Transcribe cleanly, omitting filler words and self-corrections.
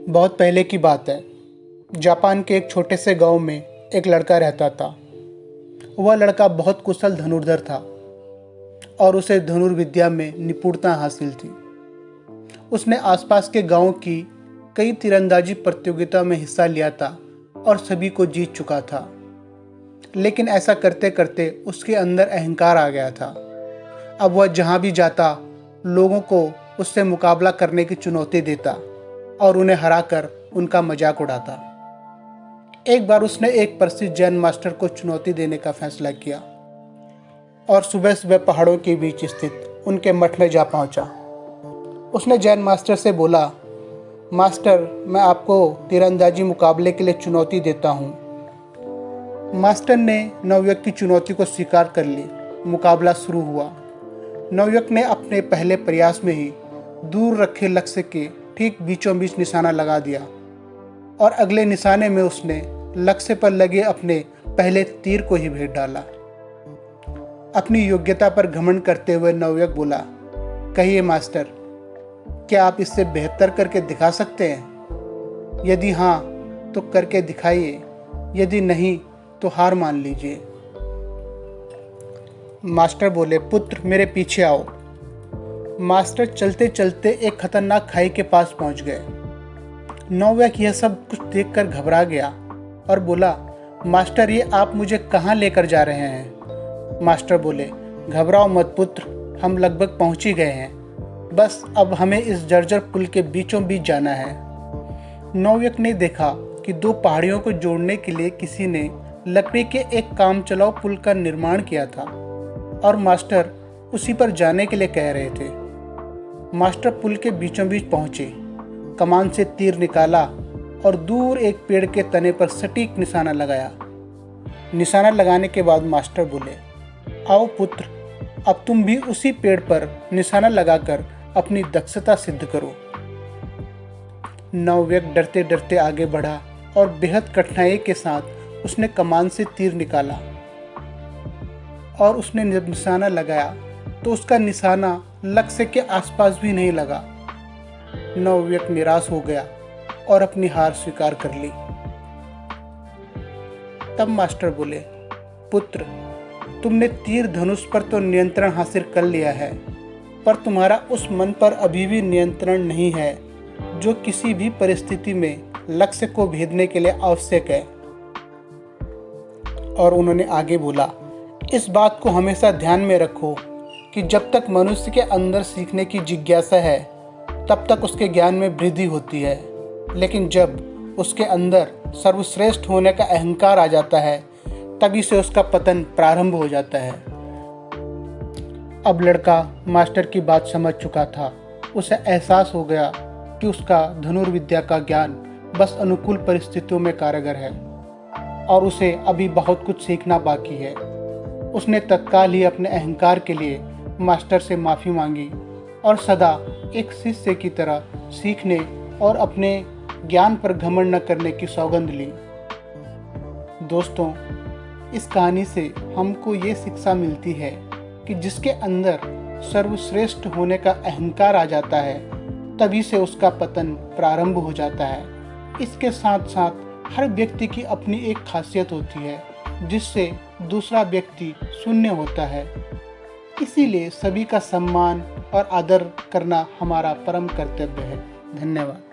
बहुत पहले की बात है। जापान के एक छोटे से गांव में एक लड़का रहता था। वह लड़का बहुत कुशल धनुर्धर था और उसे धनुर्विद्या में निपुणता हासिल थी। उसने आसपास के गांव की कई तीरंदाजी प्रतियोगिता में हिस्सा लिया था और सभी को जीत चुका था। लेकिन ऐसा करते करते उसके अंदर अहंकार आ गया था। अब वह जहां भी जाता लोगों को उससे मुकाबला करने की चुनौती देता और उन्हें हराकर उनका मजाक उड़ाता। एक बार उसने एक प्रसिद्ध जैन मास्टर को चुनौती देने का फैसला किया और सुबह सुबह पहाड़ों के बीच स्थित उनके मठ में जा पहुंचा। उसने जैन मास्टर से बोला, मास्टर, मैं आपको तीरंदाजी मुकाबले के लिए चुनौती देता हूं। मास्टर ने नवयुवक की चुनौती को स्वीकार कर ली। मुकाबला शुरू हुआ। नवयुवक ने अपने पहले प्रयास में ही दूर रखे लक्ष्य के ठीक बीचों बीच निशाना लगा दिया और अगले निशाने में उसने लक्ष्य पर लगे अपने पहले तीर को ही भेद डाला। अपनी योग्यता पर घमंड करते हुए नवयुवक बोला, कहिए मास्टर, क्या आप इससे बेहतर करके दिखा सकते हैं? यदि हाँ तो करके दिखाइए, यदि नहीं तो हार मान लीजिए। मास्टर बोले, पुत्र मेरे पीछे आओ। मास्टर चलते चलते एक खतरनाक खाई के पास पहुंच गए। नवयुवक यह सब कुछ देखकर घबरा गया और बोला, मास्टर, ये आप मुझे कहाँ लेकर जा रहे हैं? मास्टर बोले, घबराओ मत पुत्र, हम लगभग पहुंच ही गए हैं। बस अब हमें इस जर्जर पुल के बीचों बीच जाना है। नवयुवक ने देखा कि दो पहाड़ियों को जोड़ने के लिए किसी ने लकड़ी के एक काम चलाऊ पुल का निर्माण किया था और मास्टर उसी पर जाने के लिए कह रहे थे। मास्टर पुल के बीचों बीच पहुंचे, कमान से तीर निकाला और दूर एक पेड़ के तने पर सटीक निशाना लगाया। निशाना लगाने के बाद मास्टर बोले, आओ पुत्र, अब तुम भी उसी पेड़ पर निशाना लगाकर अपनी दक्षता सिद्ध करो। नवयुवक डरते डरते आगे बढ़ा और बेहद कठिनाई के साथ उसने कमान से तीर निकाला और उसने जब निशाना लगाया तो उसका निशाना लक्ष्य के आसपास भी नहीं लगा। नवयुवक निराश हो गया और अपनी हार स्वीकार कर ली। तब मास्टर बोले, पुत्र, तुमने तीर धनुष पर तो नियंत्रण हासिल कर लिया है, पर तुम्हारा उस मन पर अभी भी नियंत्रण नहीं है जो किसी भी परिस्थिति में लक्ष्य को भेदने के लिए आवश्यक है। और उन्होंने आगे बोला, इस बात को हमेशा ध्यान में रखो कि जब तक मनुष्य के अंदर सीखने की जिज्ञासा है तब तक उसके ज्ञान में वृद्धि होती है, लेकिन जब उसके अंदर सर्वश्रेष्ठ होने का अहंकार आ जाता है तभी से उसका पतन प्रारंभ हो जाता है। अब लड़का मास्टर की बात समझ चुका था। उसे एहसास हो गया कि उसका धनुर्विद्या का ज्ञान बस अनुकूल परिस्थितियों में कारगर है और उसे अभी बहुत कुछ सीखना बाकी है। उसने तत्काल ही अपने अहंकार के लिए मास्टर से माफ़ी मांगी और सदा एक शिष्य की तरह सीखने और अपने ज्ञान पर घमंड न करने की सौगंध ली। दोस्तों, इस कहानी से हमको ये शिक्षा मिलती है कि जिसके अंदर सर्वश्रेष्ठ होने का अहंकार आ जाता है तभी से उसका पतन प्रारंभ हो जाता है। इसके साथ साथ हर व्यक्ति की अपनी एक खासियत होती है जिससे दूसरा व्यक्ति शून्य होता है। इसीलिए सभी का सम्मान और आदर करना हमारा परम कर्तव्य है। धन्यवाद।